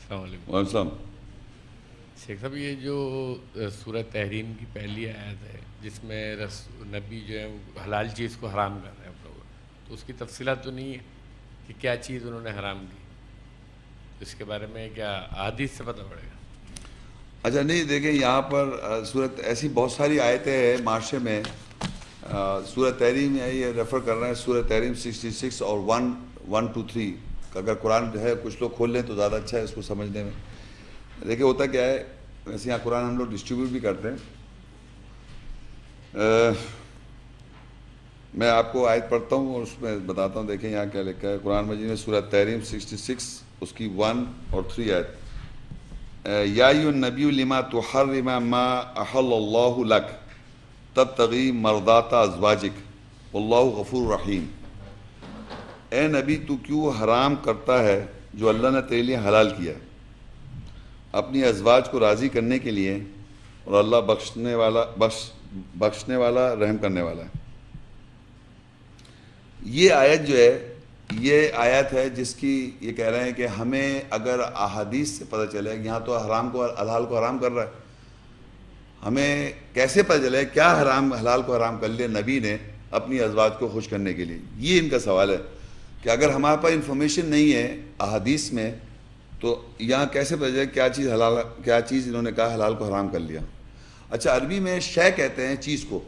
السلام علیکم وعلیکم السلام. شیخ صاحب، یہ جو سورہ تحریم کی پہلی آیت ہے جس میں نبی جو ہے وہ حلال چیز کو حرام کر رہے ہیں اپنے اوپر، تو اس کی تفصیلات تو نہیں ہے کہ کیا چیز انہوں نے حرام کی، اس کے بارے میں کیا احادیث سے پتہ پڑے گا؟ اچھا نہیں، دیکھیں یہاں پر سورت ایسی بہت ساری آیتیں ہیں معاشرے میں. سورہ تحریم ہے، یہ ریفر کر رہے ہیں سورہ تحریم 66 اور 1 2 3. اگر قرآن جو ہے کچھ لوگ کھول لیں تو زیادہ اچھا ہے اس کو سمجھنے میں. دیکھیں ہوتا کیا ہے، ویسے یہاں قرآن ہم لوگ ڈسٹریبیوٹ بھی کرتے ہیں. میں آپ کو آیت پڑھتا ہوں اور اس میں بتاتا ہوں. دیکھیں یہاں کیا لکھا ہے قرآن مجید میں، سورہ تحریم 66 اس کی 1 اور 3 آیت. یا ایھا النبی لما تحرم ما احل اللہ لک تبتغی مرضات ازواجک واللہ غفور رحیم. اے نبی تو کیوں حرام کرتا ہے جو اللہ نے تیرے لیے حلال کیا اپنی ازواج کو راضی کرنے کے لیے، اور اللہ بخشنے والا رحم کرنے والا ہے. یہ آیت جو ہے، یہ آیت ہے جس کی یہ کہہ رہے ہیں کہ ہمیں اگر احادیث سے پتہ چلے، یہاں تو حرام کو حلال کو حرام کر رہا ہے، ہمیں کیسے پتہ چلے کیا حلال کو حرام کر لیا نبی نے اپنی ازواج کو خوش کرنے کے لیے. یہ ان کا سوال ہے کہ اگر ہمارے پاس انفارمیشن نہیں ہے احادیث میں تو یہاں کیسے پتہ چلے کیا چیز انہوں نے کہا حلال کو حرام کر لیا. اچھا، عربی میں شے کہتے ہیں چیز کو.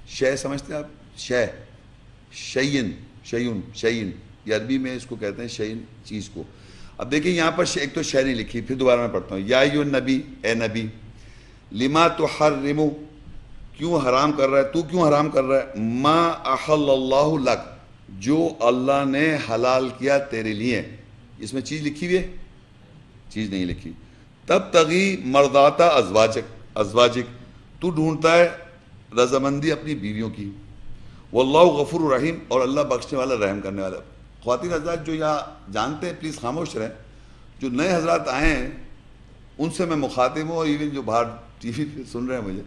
شے سمجھتے ہیں آپ؟ شے، شیئن، شیئن، یہ عربی میں اس کو کہتے ہیں شیئن، چیز کو. اب دیکھیں یہاں پر ایک تو شے نہیں لکھی، پھر دوبارہ میں پڑھتا ہوں. یا ایھا النبی، اے نبی، لما تحرم، کیوں حرام کر رہا ہے، تو کیوں حرام کر رہا ہے، ما احل اللہ لک، جو اللہ نے حلال کیا تیرے لیے. اس میں چیز لکھی ہوئی ہے؟ چیز نہیں لکھی. تبتغی مرضات ازواجک، تو ڈھونڈتا ہے رضامندی اپنی بیویوں کی. واللہ غفور رحیم، اور اللہ بخشنے والا رحم کرنے والا. خواتین حضرات جو یہاں جانتے ہیں پلیز خاموش رہیں. جو نئے حضرات آئے ہیں ان سے میں مخاطب ہوں، اور ایون جو باہر ٹی وی پہ سن رہے ہیں مجھے،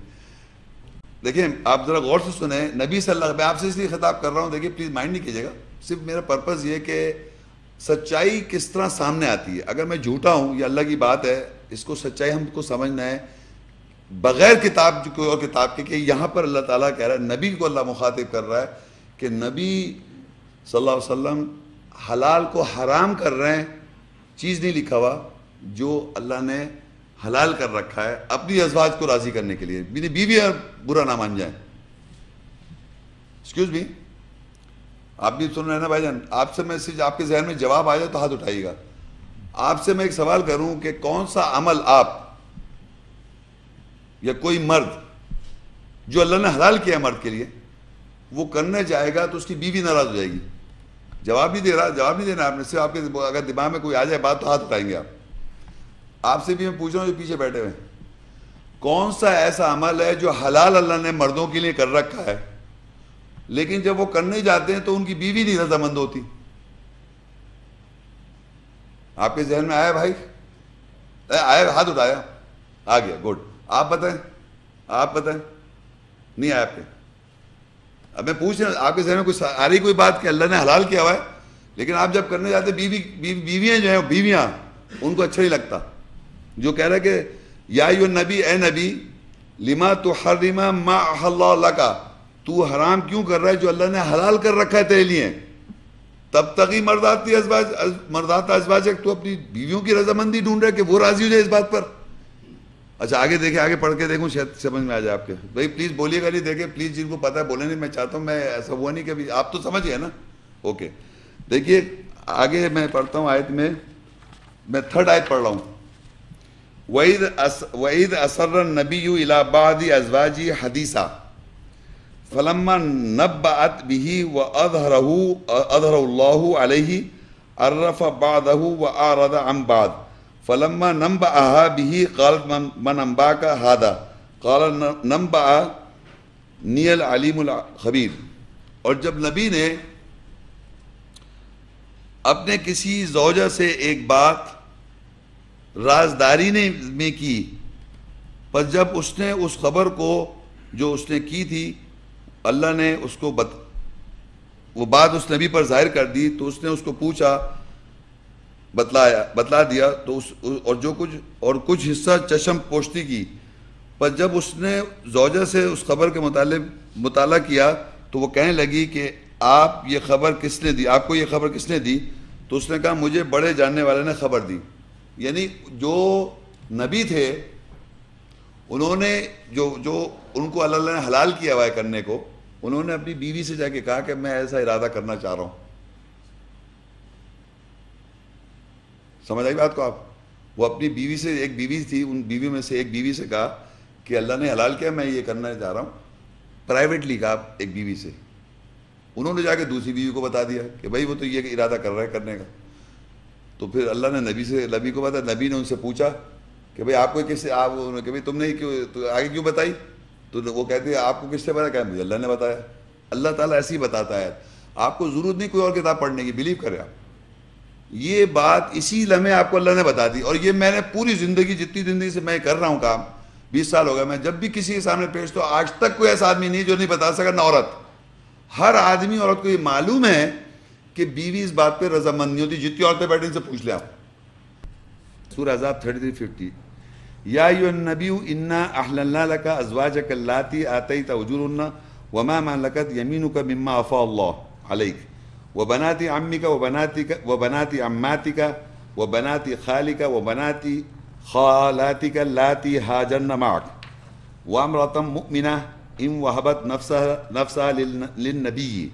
دیکھیں آپ ذرا غور سے سنیں. نبی صلی اللہ علیہ وسلم، میں آپ سے اس لیے خطاب کر رہا ہوں، دیکھیں پلیز مائنڈ نہیں کیجیے گا. صرف میرا پرپز یہ کہ سچائی کس طرح سامنے آتی ہے. اگر میں جھوٹا ہوں، یہ اللہ کی بات ہے، اس کو سچائی ہم کو سمجھنا ہے بغیر کتاب جو کوئی اور کتاب کے. کہ یہاں پر اللہ تعالیٰ کہہ رہا ہے، نبی کو اللہ مخاطب کر رہا ہے کہ نبی صلی اللہ علیہ وسلم حلال کو حرام کر رہے ہیں. چیز نہیں لکھا ہوا، جو اللہ نے حلال کر رکھا ہے اپنی ازواج کو راضی کرنے کے لیے. بیویاں برا نہ مان جائیں. ایکسکیوز می، آپ بھی سن رہے ہیں نا بھائی جان؟ آپ سے میں آپ کے ذہن میں جواب آ جائے تو ہاتھ اٹھائیے گا. آپ سے میں ایک سوال کروں کہ کون سا عمل آپ یا کوئی مرد جو اللہ نے حلال کیا ہے مرد کے لیے، وہ کرنے جائے گا تو اس کی بیوی ناراض ہو جائے گی؟ جواب نہیں دینا آپ نے. صرف آپ کے اگر دماغ میں کوئی آ جائے بات تو ہاتھ اٹھائیں گے آپ. آپ سے بھی میں پوچھ رہا ہوں جو پیچھے بیٹھے ہوئے، کون سا ایسا عمل ہے جو حلال اللہ نے مردوں کے لیے کر رکھا ہے، لیکن جب وہ کرنے جاتے ہیں تو ان کی بیوی نہیں رضامند ہوتی؟ آپ کے ذہن میں آیا بھائی؟ آیا؟ ہاتھ اٹھایا؟ آ گیا، گڈ. آپ بتائیں. نہیں آیا آپ کے؟ اب میں پوچھ رہا ہوں آپ کے ذہن میں آ رہی کوئی بات کہ اللہ نے حلال کیا ہوا ہے لیکن آپ جب کرنے جاتے بیویاں جو ہیں بیویاں ان کو اچھا نہیں لگتا. جو کہہ رہا ہے کہ یا ایھا النبی، اے نبی، لما تحرم ما احل اللہ لک، تو حرام کیوں کر رہا ہے جو اللہ نے حلال کر رکھا ہے تیرے لیے. تبتغی مرضات ازواجک، تو اپنی بیویوں کی رضامندی ڈھونڈ رہا ہے کہ وہ راضی ہو جائے اس بات پر. اچھا آگے دیکھیں، آگے پڑھ کے دیکھوں شاید سمجھ میں آ جائے آپ کے. بھائی پلیز بولیے گا نہیں. دیکھیں پلیز، جن کو پتہ ہے بولے نہیں. میں چاہتا ہوں، میں ایسا ہوا نہیں کبھی. آپ تو سمجھ گئے نا؟ اوکے. دیکھیے آگے میں پڑھتا ہوں آیت میں 3rd آیت پڑھ رہا ہوں. وَإِذْ أَسَرَّ النَّبِيُّ إِلَىٰ بَعْضِ أَزْوَاجِهِ حَدِيثًا فَلَمَّا نَبَّأَتْ بِهِ وَأَظْهَرَهُ اللَّهُ عَلَيْهِ عَرَّفَ بَعْضَهُ وَأَعْرَضَ عَنْ بَعْضٍ فَلَمَّا نَبَّأَهَا بِهِ قَالَتْ مَنْ أَنبَأَكَ هَٰذَا قَالَ نَبَّأَنِيَ الْعَلِيمُ الْخَبِيرُ. اور جب نبی نے اپنے کسی زوجہ سے ایک بات رازداری میں کی، پر جب اس نے اس خبر کو جو اس نے کی تھی اللہ نے اس کو وہ بات اس نبی پر ظاہر کر دی، تو اس نے اس کو پوچھا بتلا دیا تو اور کچھ حصہ چشم پوشتی کی. پر جب اس نے زوجہ سے اس خبر کے مطالعہ کیا تو وہ کہنے لگی کہ آپ کو یہ خبر کس نے دی؟ تو اس نے کہا مجھے بڑے جاننے والے نے خبر دی. یعنی جو نبی تھے انہوں نے جو ان کو اللہ نے حلال کیا ہوا ہے کرنے کو، انہوں نے اپنی بیوی سے جا کے کہا کہ میں ایسا ارادہ کرنا چاہ رہا ہوں. سمجھ آئی بات کو آپ؟ وہ اپنی بیوی سے، ایک بیوی تھی، ان بیوی میں سے ایک بیوی سے کہا کہ اللہ نے حلال کیا، میں یہ کرنا چاہ رہا ہوں. پرائیویٹلی کہا ایک بیوی سے. انہوں نے جا کے دوسری بیوی کو بتا دیا کہ بھائی وہ تو یہ ارادہ کر رہا ہے کرنے کا. تو پھر اللہ نے نبی کو بتایا. نبی نے ان سے پوچھا کہ بھائی آپ کو کس سے، کہ بھائی تم نے آگے کیوں بتائی؟ تو وہ کہتے ہیں آپ کو کس سے پتا؟ کہ مجھے اللہ نے بتایا. اللہ تعالیٰ ایسے ہی بتاتا ہے، آپ کو ضرورت نہیں کوئی اور کتاب پڑھنے کی، بلیو کریں آپ. یہ بات اسی لمحے آپ کو اللہ نے بتا دی. اور یہ میں نے پوری زندگی، جتنی زندگی سے میں کر رہا ہوں کام، 20 سال ہو گیا، میں جب بھی کسی کے سامنے پیش تو آج تک کوئی ایسا آدمی نہیں جو نہیں بتا سکا، نہ عورت. ہر آدمی عورت کو یہ معلوم ہے کہ بیوی اس بات پہ رضامند نہیں ہوتی. جتنی عورتیں بیٹھیں ان سے پوچھ لیں آپ. سورہ احزاب 33-50 یا ایھا النبی انا احللنا لک ازواجک اللاتی آتیت اجورهن وما ملکت یمینک مما افاء اللہ علیک وبنات عمک وبنات عماتک وبنات خالک وبنات خالاتک اللاتی هاجرن معک وامرأة مؤمنة ان وهبت نفسها للنبی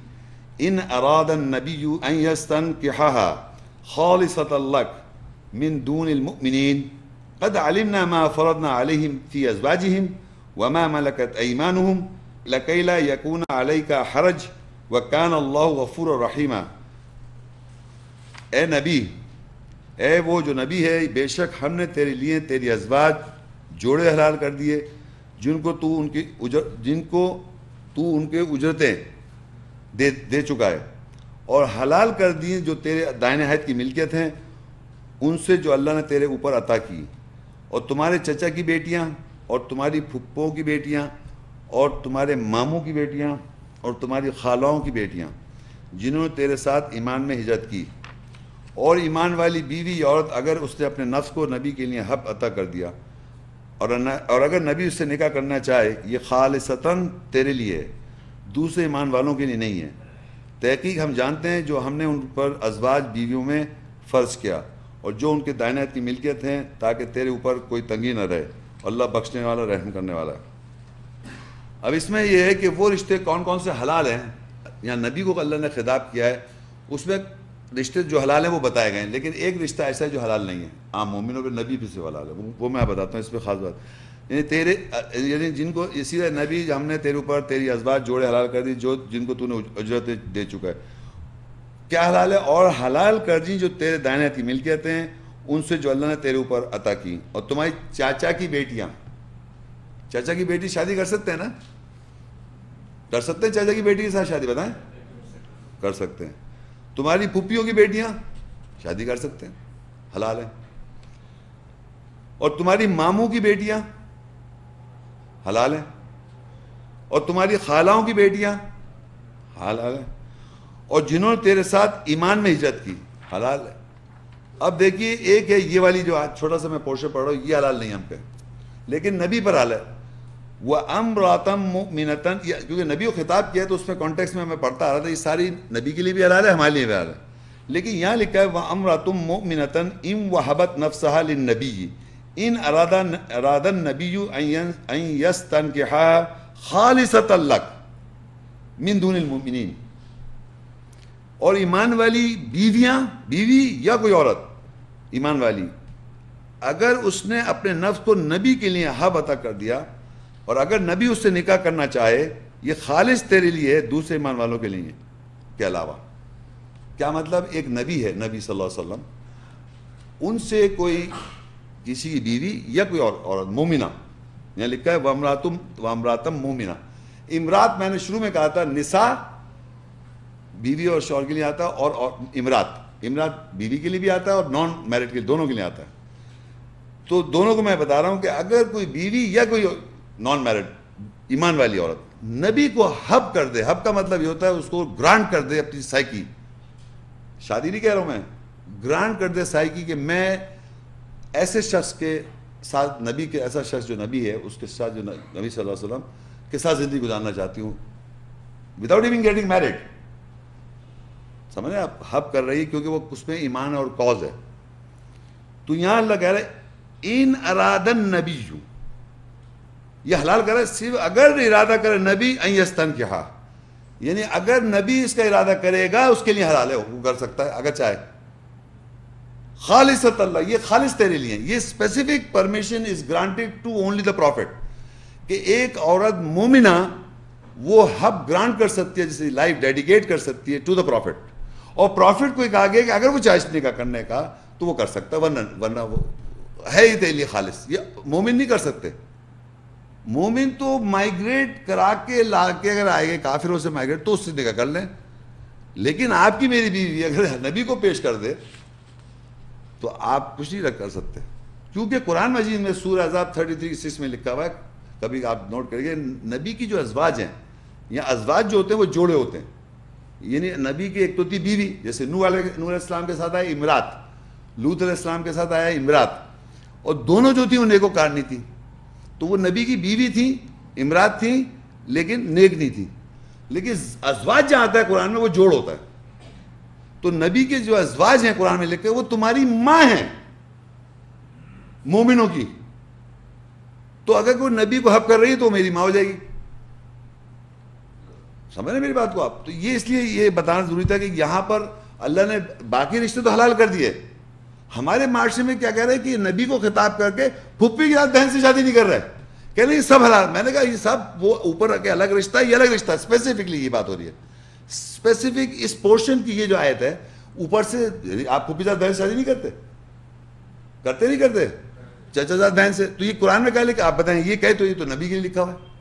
ان اراد النبی ان يستنكحها خالصة لك من دون المؤمنین قد علمنا ما فرضنا عليهم في ازواجهم وما ملكت ايمانهم لكي لا يكون عليك حرج وكان الله غفورا رحيما. اے نبی، اے وہ جو نبی ہے، بے شک ہم نے تیرے لیے تیری ازواج جوڑے حلال کر دیے جن کو تو ان کے اجرتیں دے چکا ہے، اور حلال کر دیے جو تیرے دائنے ہاتھ کی ملکیت ہیں ان سے جو اللہ نے تیرے اوپر عطا کی، اور تمہارے چچا کی بیٹیاں اور تمہاری پھپھوں کی بیٹیاں اور تمہارے ماموں کی بیٹیاں اور تمہاری خالاؤں کی بیٹیاں جنہوں نے تیرے ساتھ ایمان میں ہجرت کی. اور ایمان والی بیوی یا عورت اگر اس نے اپنے نفس کو نبی کے لیے حق عطا کر دیا اور اگر نبی اس سے نکاح کرنا چاہے، یہ خالصتاً تیرے لیے ہے، دوسرے ایمان والوں کے لیے نہیں ہے. تحقیق ہم جانتے ہیں جو ہم نے ان پر ازواج بیویوں میں فرض کیا اور جو ان کے دائیں ہاتھ کی ملکیت ہیں، تاکہ تیرے اوپر کوئی تنگی نہ رہے. اللہ بخشنے والا، رحم کرنے والا ہے. اب اس میں یہ ہے کہ وہ رشتے کون کون سے حلال ہیں. یہاں نبی کو اللہ نے خطاب کیا ہے، اس میں رشتے جو حلال ہیں وہ بتائے گئے ہیں، لیکن ایک رشتہ ایسا ہے جو حلال نہیں ہے. عام مومنوں پہ نبی پہ سے حلال ہے، وہ میں بتاتا ہوں. اس پہ خاص بات یعنی جن کو اسی طرح نبی ہم نے تیرے اوپر تیری ازواج جوڑے حلال کر دی جن کو تو نے اجرت دے چکا ہے. کیا حلال ہے؟ اور حلال کر دی جو تیرے دائیں ہاتھ کی ملکیت ہیں ان سے جو اللہ نے تیرے اوپر عطا کی. اور تمہاری چاچا کی بیٹیاں، چاچا کی بیٹی شادی کر سکتے ہیں نا؟ کر سکتے ہیں چاچا کی بیٹی کے ساتھ شادی؟ بتائیں. کر سکتے ہیں. تمہاری پھوپھیوں کی بیٹیاں شادی کر سکتے ہیں، حلال ہیں. اور تمہاری ماموں کی بیٹیاں حلال ہیں. اور تمہاری خالاؤں کی بیٹیاں حلال ہیں. اور جنہوں نے تیرے ساتھ ایمان میں ہجرت کی، حلال ہے. اب دیکھیے، ایک ہے یہ والی جو آج چھوٹا سا میں پورشن پڑھ رہا ہوں، یہ حلال نہیں ہم پہ، لیکن نبی پر حلال ہے. وَأَمْرَأَةً مُؤْمِنَةً، کیونکہ نبی کو خطاب کیا ہے تو اس میں کانٹیکس میں پڑھتا آ رہا تھا، یہ ساری نبی کے لیے بھی حلال ہے، ہمارے لیے بھی حلال ہے. لیکن یہاں لکھا ہے وَأَمْرَأَةٌ مُؤْمِنَةً إِن وَهَبَتْ نَفْسَهَا لِلنَّبِيِّ إِنْ أَرَادَ النَّبِيُّ أَن يَسْتَنكِحَهَا خَالِصَةً لَكَ مِن دُونِ الْمُؤْمِنِينَ. اور ایمان والی بیویاں، بیوی یا کوئی عورت ایمان والی، اگر اس نے اپنے نفس کو نبی کے لیے حب عطا کر دیا اور اگر نبی اس سے نکاح کرنا چاہے، یہ خالص تیرے لیے ہے، دوسرے ایمان والوں کے لیے کے علاوہ. کیا مطلب؟ ایک نبی ہے، نبی صلی اللہ علیہ وسلم، ان سے کوئی کسی کی بیوی یا کوئی عورت مومنہ، یہاں لکھا ہے وَامْرَأَةً مُؤْمِنَةً. امرات میں نے شروع میں کہا تھا، نساء بیوی اور شوہر کے لیے آتا ہے، اور امرات بیوی کے لیے بھی آتا ہے اور نان میرڈ کے دونوں کے لیے آتا ہے. تو دونوں کو میں بتا رہا ہوں کہ اگر کوئی بیوی یا کوئی نان میرڈ ایمان والی عورت نبی کو حب کر دے، حب کا مطلب یہ ہوتا ہے اس کو گرانٹ کر دے اپنی سائیکی، شادی نہیں کہہ رہا ہوں میں، گرانٹ کر دے سائیکی کہ میں ایسے شخص کے ساتھ نبی کے ایسا شخص جو نبی ہے اس کے ساتھ جو نبی صلی اللہ علیہ وسلم کے ساتھ زندگی گزارنا چاہتی ہوں وداؤٹ ایون گیٹنگ میرڈ. سمجھے آپ حب کر رہی ہے کیونکہ وہ اس میں ایمان اور کاز ہے. تو یہاں اللہ کہہ رہا ہے ان اراد النبی، یہ حلال کر رہا ہے صرف اگر ارادہ کرے نبی ان یستنکحا، یعنی اگر نبی اس کا ارادہ کرے گا اس کے لیے حلال ہے، وہ کر سکتا ہے اگر چاہے. خالصۃ اللہ، یہ خالص تیرے لیے. یہ specific permission is granted to only the prophet, کہ ایک عورت مومنہ وہ حب گرانٹ کر سکتی ہے، جسے لائف ڈیڈیکیٹ کر سکتی ہے ٹو دا پروفٹ. اور پروفٹ کو ایک آگے کہ اگر وہ چاہے نکاح کرنے کا تو وہ کر سکتا ہے، ورنہ وہ ہے ہی تیرے لیے خالص. یہ مومن نہیں کر سکتے. مومن تو مائگریٹ کرا کے لا کے اگر آئے گے کافروں سے مائگریٹ تو اس سے نکاح کر لیں. لیکن آپ کی میری بیوی اگر نبی کو پیش کر دے تو آپ کچھ نہیں کر سکتے، کیونکہ قرآن مجید میں سورہ احزاب 33:6 میں لکھا ہوا ہے، کبھی آپ نوٹ کریں گے، نبی کی جو ازواج ہیں یا ازواج جو ہوتے ہیں وہ جوڑے ہوتے ہیں. یعنی نبی کی ایک تو تھی بیوی، جیسے نوح علیہ السلام کے ساتھ آئے امرات، لوط علیہ السلام کے ساتھ آیا امرات، اور دونوں جو تھیں وہ نیکوکارنی تھی. تو وہ نبی کی بیوی تھیں، امرات تھیں، لیکن نیک نہیں تھی. لیکن ازواج جہاں آتا ہے قرآن میں وہ جوڑ ہوتا ہے. تو نبی کے جو ازواج ہیں قرآن میں لکھے وہ تمہاری ماں ہیں مومنوں کی. تو اگر کوئی نبی کو حب کر رہی ہے تو میری ماں ہو جائے گی. سمجھ رہے میری بات کو آپ؟ تو یہ اس لیے یہ بتانا ضروری تھا کہ یہاں پر اللہ نے باقی رشتے تو حلال کر دیے. ہمارے معاشرے میں کیا کہہ رہے ہیں کہ نبی کو خطاب کر کے پھپھی کے ساتھ بہن سے شادی نہیں کر رہے، کہہ رہے ہیں یہ سب حلال. میں نے کہا یہ سب وہ اوپر کے الگ رشتہ ہے، یہ الگ رشتہ ہے. اسپیسیفکلی یہ بات ہو رہی ہے، اسپیسیفک اس پورشن کی یہ جو آیت ہے اوپر سے. آپ پھپھی کے ساتھ بہن سے شادی نہیں کرتے؟ کرتے نہیں کرتے؟ چچا ساتھ بہن سے. تو یہ قرآن میں کہا لے کہ آپ بتائیں یہ کہے تو یہ تو نبی کے لیے لکھا ہوا ہے.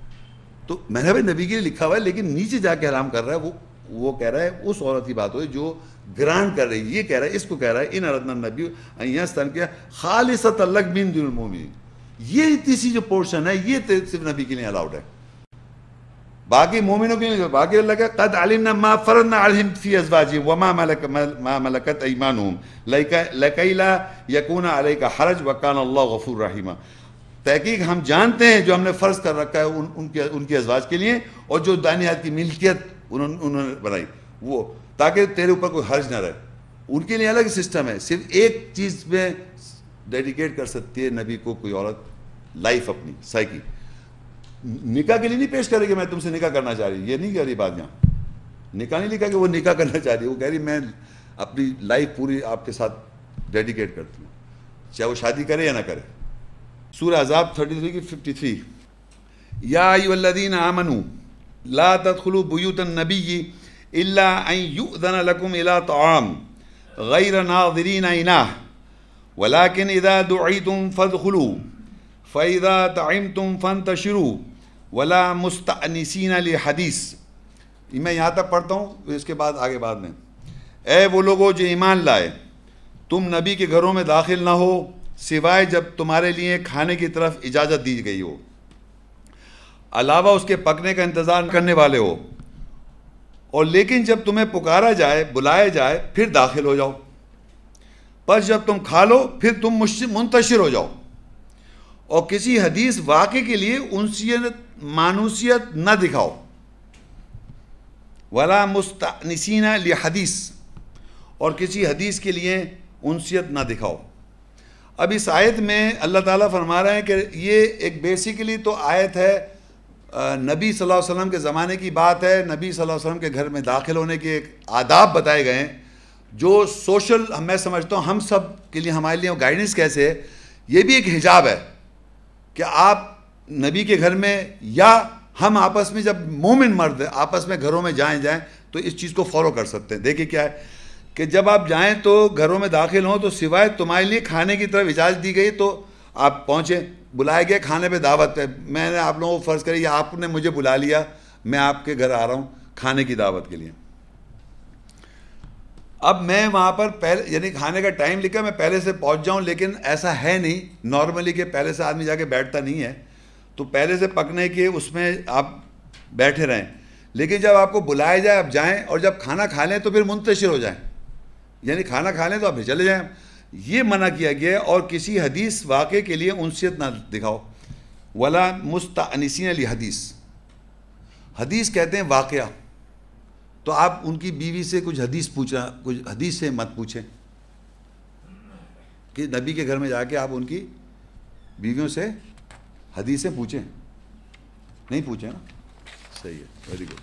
تو میں نے بھائی نبی کے لیے لکھا ہوا ہے، لیکن نیچے جا کے حرام کر رہا ہے وہ کہہ رہا ہے اس عورت کی بات ہوئی جو گرانٹ کر رہی ہے. یہ کہہ رہا ہے، اس کو کہہ رہا ہے ان اردنا نبی کیا خالصۃ لک من دون المؤمنین. یہ تیسری جو پورشن ہے یہ صرف نبی کے لیے الاؤڈ ہے، باقی مومنوں کے لیے. باقی اللہ کا قد علمنا ما فرضنا علیہم فی ازواجہم وما ملکت ایمانہم لکی لا یکون علیک حرج وکان اللہ غفور رحیما. تحقیق ہم جانتے ہیں جو ہم نے فرض کر رکھا ہے ان کی ازواج کے لیے، اور جو دائنی ہاتھ کی ملکیت انہوں نے بنائی وہ، تاکہ تیرے اوپر کوئی حرج نہ رہے. ان کے لیے الگ سسٹم ہے. صرف ایک چیز میں ڈیڈیکیٹ کر سکتی ہے نبی کو کوئی عورت، لائف اپنی سائیکی. نکاح کے لیے نہیں پیش کرے کہ میں تم سے نکاح کرنا چاہ رہی، یہ نہیں کہہ رہی بات. یہاں نکاح نہیں لکھا کہ وہ نکاح کرنا چاہ رہی ہے، وہ کہہ رہی میں اپنی لائف پوری آپ کے ساتھ ڈیڈیکیٹ کرتی ہوں، چاہے وہ شادی کرے یا نہ کرے. سورہ احزاب 33 کی 53 یا ایھا الذین آمنوا لا تدخلوا بیوت النبی الا ان یؤذن لکم الی طعام غیر ناظرین اناہ ولکن اذا دعیتم فادخلوا فاذا طعمتم فانتشروا ولا مستأنسین لحدیث. میں یہاں تک پڑھتا ہوں، اس کے بعد آگے بعد میں. اے وہ لوگوں جو ایمان لائے، تم نبی کے گھروں میں داخل نہ ہو سوائے جب تمہارے لیے کھانے کی طرف اجازت دی گئی ہو، علاوہ اس کے پکنے کا انتظار کرنے والے ہو، اور لیکن جب تمہیں پکارا جائے، بلایا جائے، پھر داخل ہو جاؤ. پس جب تم کھا لو پھر تم منتشر ہو جاؤ، اور کسی حدیث واقعے کے لیے انسیت مانوسیت نہ دکھاؤ. ولا مستأنسین لحدیث، اور کسی حدیث کے لیے انسیت نہ دکھاؤ. اب اس آیت میں اللہ تعالیٰ فرما رہے ہیں کہ یہ ایک بیسیکلی تو آیت ہے نبی صلی اللہ علیہ وسلم کے زمانے کی بات ہے. نبی صلی اللہ علیہ وسلم کے گھر میں داخل ہونے کے ایک آداب بتائے گئے ہیں جو سوشل، میں سمجھتا ہوں ہم سب کے لیے، ہمارے لیے گائیڈنس کیسے ہے. یہ بھی ایک حجاب ہے کہ آپ نبی کے گھر میں یا ہم آپس میں جب مومن مرد آپس میں گھروں میں جائیں تو اس چیز کو فالو کر سکتے ہیں. دیکھیں کیا ہے کہ جب آپ جائیں تو گھروں میں داخل ہوں تو سوائے تمہارے لیے کھانے کی طرف اجازت دی گئی تو آپ پہنچیں، بلائے گئے کھانے پہ دعوت ہے. میں نے آپ لوگوں کو فرض کری آپ نے مجھے بلا لیا، میں آپ کے گھر آ رہا ہوں کھانے کی دعوت کے لیے. اب میں وہاں پر پہلے یعنی کھانے کا ٹائم لکھا میں پہلے سے پہنچ جاؤں، لیکن ایسا ہے نہیں نارملی کہ پہلے سے آدمی جا کے بیٹھتا نہیں ہے. تو پہلے سے پکنے کے اس میں آپ بیٹھے رہیں، لیکن جب آپ کو بلایا جائے آپ جائیں، اور جب کھانا کھا لیں تو پھر منتشر ہو جائیں. یعنی کھانا کھا لیں تو آپ چلے جائیں، یہ منع کیا گیا ہے. اور کسی حدیث واقعے کے لیے انسیت نہ دکھاؤ. ولا مستأنسین لحدیث، حدیث کہتے ہیں واقعہ، تو آپ ان کی بیوی سے کچھ حدیث پوچھنا، کچھ حدیث سے مت پوچھیں کہ نبی کے گھر میں جا کے آپ ان کی بیویوں سے حدیثیں پوچھیں، نہیں پوچھیں نا. صحیح ہے، ویری گڈ.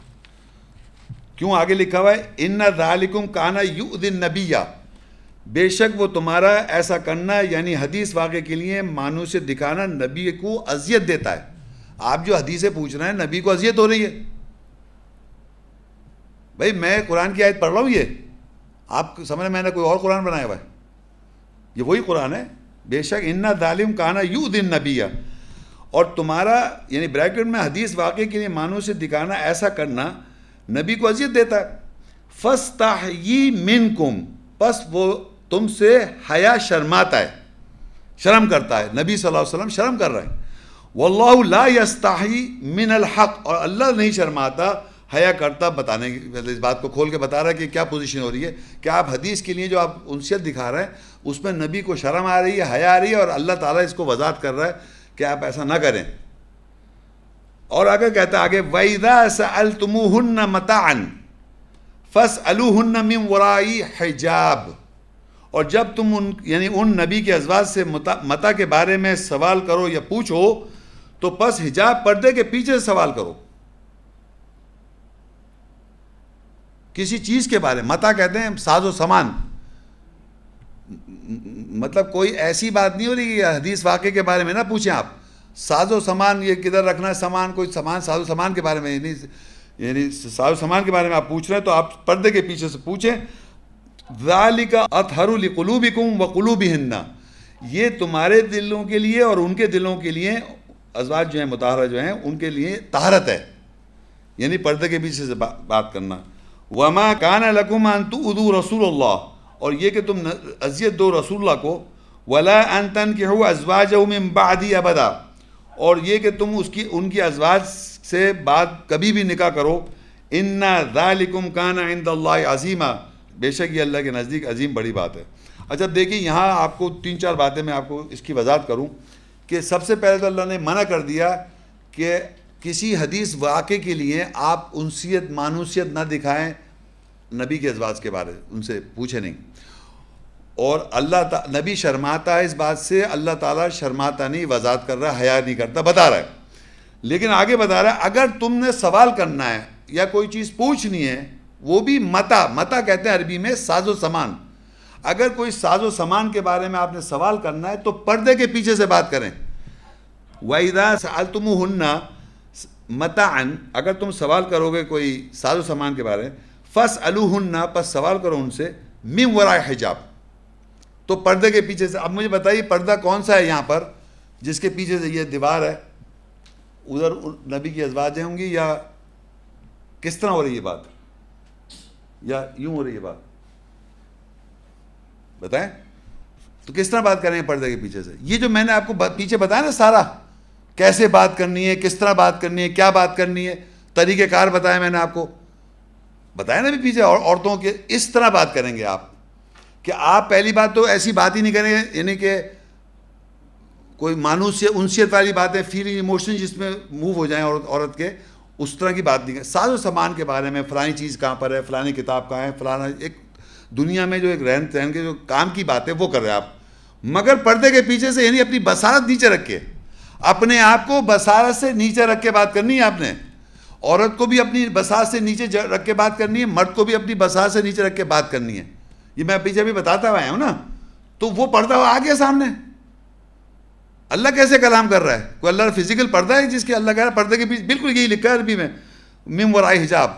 کیوں آگے لکھا ہوا ہے ان ذالکم کان یؤذی النبی، بے شک وہ تمہارا ایسا کرنا یعنی حدیث واقعے کے لیے مانو سے دکھانا نبی کو اذیت دیتا ہے. آپ جو حدیثیں پوچھ رہے ہیں نبی کو اذیت ہو رہی ہے. بھائی میں قرآن کی آیت پڑھ رہا ہوں، یہ آپ سمجھ رہے میں نے کوئی اور قرآن بنایا ہوا ہے؟ یہ وہی قرآن ہے. بے شک ان ظالم کانا یؤذی النبی، اور تمہارا یعنی بریکٹ میں حدیث واقعے کے لیے مانو سے دکھانا ایسا کرنا نبی کو اذیت دیتا ہے. فاستحیی منکم، پس وہ تم سے حیا شرماتا ہے، شرم کرتا ہے. نبی صلی اللہ علیہ وسلم شرم کر رہے ہیں. واللہ لا یستحی من الحق، اور اللہ نہیں شرماتا حیا کرتا بتانے کی. اس بات کو کھول کے بتا رہا ہے کہ کیا پوزیشن ہو رہی ہے کہ آپ حدیث کے لیے جو آپ انسیت دکھا رہے ہیں اس میں نبی کو شرم آ رہی ہے، حیا آ رہی ہے، اور اللہ تعالیٰ اس کو وضاحت کر رہا ہے کہ آپ ایسا نہ کریں. اور آگے کہتا ہے آگے وَإِذَا سَأَلْتُمُوهُنَّ مَتَاعًا فَاسْأَلُوهُنَّ مِنْ وَرَاءِ حِجَابٍ، اور جب تم یعنی ان نبی کے ازواج سے متاع کے بارے میں سوال کرو یا پوچھو تو پس حجاب پردے کے پیچھے سے سوال کرو. کسی چیز کے بارے میں، متاع کہتے ہیں ساز و سامان، مطلب کوئی ایسی بات نہیں ہو رہی کہ حدیث واقعے کے بارے میں نہ پوچھیں آپ. ساز و سامان یہ کدھر رکھنا ہے سامان، کوئی سامان ساز و سامان کے بارے میں یعنی ساز و سامان کے بارے میں آپ پوچھ رہے ہیں تو آپ پردے کے پیچھے سے پوچھیں. ذالک اطہر لقلوبکم وقلوبہن، یہ تمہارے دلوں کے لیے اور ان کے دلوں کے لیے، ازواج جو ہیں مطہرہ جو ہیں ان کے لیے طہارت ہے، یعنی پردے کے پیچھے سے بات کرنا. وما کان لکم ان تؤذوا رسول اللہ، اور یہ کہ تم اذیت دو رسول اللہ کو. ولا ان تنکحوا ازواجہ من بعدی ابدا، اور یہ کہ تم ان کی ازواج سے بات کبھی بھی نکاح کرو. ان ذالکم کان عند اللہ عظیما، بے شک یہ اللہ کے نزدیک عظیم بڑی بات ہے. اچھا دیکھیں یہاں آپ کو 3-4 باتیں میں آپ کو اس کی وضاحت کروں کہ سب سے پہلے تو اللہ نے منع کر دیا کہ کسی حدیث واقعے کے لیے آپ انسیت مانوسیت نہ دکھائیں نبی کے ازواج کے بارے، ان سے پوچھیں نہیں. اور نبی شرماتا ہے اس بات سے، اللہ تعالیٰ شرماتا نہیں، وضاحت کر رہا ہے، حیا نہیں کرتا، بتا رہا ہے. لیکن آگے بتا رہا ہے اگر تم نے سوال کرنا ہے یا کوئی چیز پوچھنی ہے، وہ بھی متا کہتے ہیں عربی میں ساز و سامان. اگر کوئی ساز و سامان کے بارے میں آپ نے سوال کرنا ہے تو پردے کے پیچھے سے بات کریں. وَإِذَا سَأَلْتُمُوهُنَّ مَتَاعًا، اگر تم سوال کرو گے کوئی ساز و سامان کے بارے میں، فَاسْأَلُوهُنَّ، پس سوال کرو ان سے، مِنْ وَرَاءِ حِجَابٍ، تو پردے کے پیچھے سے. اب مجھے بتائیے پردہ کون سا ہے یہاں پر جس کے پیچھے سے یہ دیوار ہے، ادھر نبی کی ازواجیں ہوں گی یا کس طرح ہو رہی ہے بات، یا یوں ہو رہی ہے بات، بتائیں تو کس طرح بات کریں گے پردے کے پیچھے سے؟ یہ جو میں نے آپ کو پیچھے بتایا نا سارا، کیسے بات کرنی ہے، کس طرح بات کرنی ہے، کیا بات کرنی ہے، طریقہ کار بتایا میں نے آپ کو، بتایا نا بھی پیچھے. اور عورتوں کے اس طرح بات کریں گے آپ کہ آپ پہلی بات تو ایسی بات ہی نہیں کریں گے یعنی کہ کوئی مانوس انسیت والی باتیں، فیلنگ ایموشن جس میں موو ہو جائیں عورت کے، اس طرح کی بات نہیں کریں. ساز و سامان کے بارے میں فلانی چیز کہاں پر ہے، فلانی کتاب کہاں ہے، فلانا ایک دنیا میں جو ایک رہن سہن کے جو کام کی بات ہے وہ کر رہے ہیں آپ، مگر پردے کے پیچھے سے، یعنی اپنی بصارت نیچے رکھ کے، اپنے آپ کو بصارت سے نیچے رکھ کے بات کرنی ہے آپ نے. عورت کو بھی اپنی بصارت سے نیچے رکھ کے بات کرنی ہے، مرد کو بھی اپنی بصارت سے نیچے رکھ کے بات کرنی ہے. یہ میں پیچھے بھی بتاتا ہوا ہوں نا. تو وہ پردہ آ گیا سامنے. اللہ کیسے کلام کر رہا ہے؟ کوئی اللہ فزیکل پردہ ہے جس کے اللہ کہہ رہا ہے پردے کے پیچھے؟ بالکل یہی لکھا ہے عربی میں، من وراء حجاب.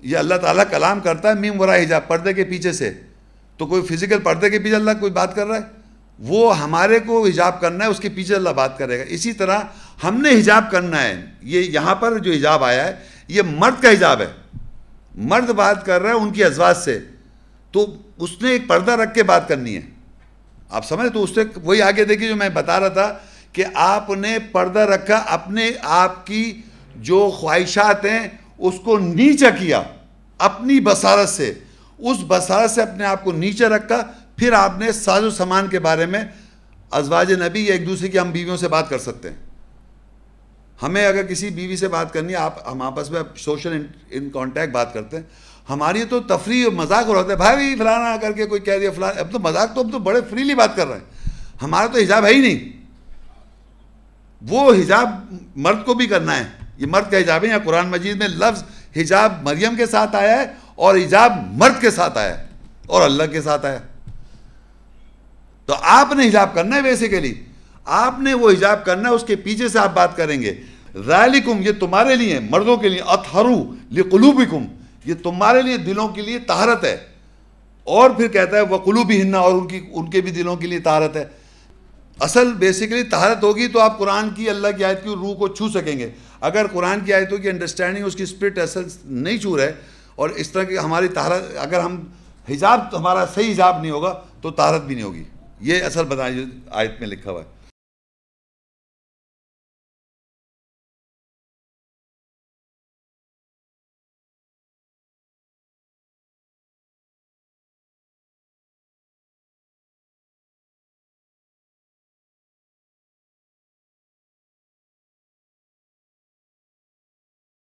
یہ اللہ تعالیٰ کلام کرتا ہے من وراء حجاب، پردے کے پیچھے سے. تو کوئی فزیکل پردے کے پیچھے اللہ کوئی بات کر رہا ہے؟ وہ ہمارے کو حجاب کرنا ہے، اس کے پیچھے اللہ بات کرے گا. اسی طرح ہم نے حجاب کرنا ہے. یہ یہاں پر جو حجاب آیا ہے یہ مرد کا حجاب ہے. مرد بات کر رہا ہے ان کی ازواج سے، تو اس نے ایک پردہ رکھ کے بات کرنی ہے. آپ سمجھیں؟ تو اس سے وہی آگے دیکھیے جو میں بتا رہا تھا کہ آپ نے پردہ رکھا، اپنے آپ کی جو خواہشات ہیں اس کو نیچا کیا اپنی بصارت سے، اس بصارت سے اپنے آپ کو نیچے رکھا. پھر آپ نے ساز و سامان کے بارے میں ازواج نبی یا ایک دوسرے کی ہم بیویوں سے بات کر سکتے ہیں. ہمیں اگر کسی بیوی سے بات کرنی ہے, ہم آپس میں سوشل ان کانٹیکٹ بات کرتے ہیں. ہماری تو تفریح مذاق ہو رہا ہے, بھائی فلانا کر کے کوئی کہہ دیا فلانا, اب تو مذاق, تو اب تو بڑے فریلی بات کر رہے ہیں. ہمارا تو حجاب ہے ہی نہیں. وہ حجاب مرد کو بھی کرنا ہے, یہ مرد کا حجاب ہے. یا قرآن مجید میں لفظ حجاب مریم کے ساتھ آیا ہے اور حجاب مرد کے ساتھ آیا ہے اور اللہ کے ساتھ آیا. تو آپ نے حجاب کرنا ہے, بیسیکلی آپ نے وہ حجاب کرنا ہے, اس کے پیچھے سے آپ بات کریں گے. ذالکم, یہ تمہارے لیے, مردوں کے لیے, اطہرو لقلوبکم, یہ تمہارے لیے دلوں کے لیے طہارت ہے. اور پھر کہتا ہے وقلوبہن, اور ان کے بھی دلوں کے لیے طہارت ہے. اصل بیسیکلی طہارت ہوگی تو آپ قرآن کی, اللہ کی آیت کی روح کو چھو سکیں گے. اگر قرآن کی آیتوں کی انڈرسٹینڈنگ, اس کی اسپرٹ اصل نہیں چھو رہے, اور اس طرح کی ہماری طہارت, اگر ہم حجاب ہمارا صحیح حجاب نہیں ہوگا تو طہارت بھی نہیں ہوگی. یہ اصل بتائیں جو آیت میں لکھا ہوا ہے.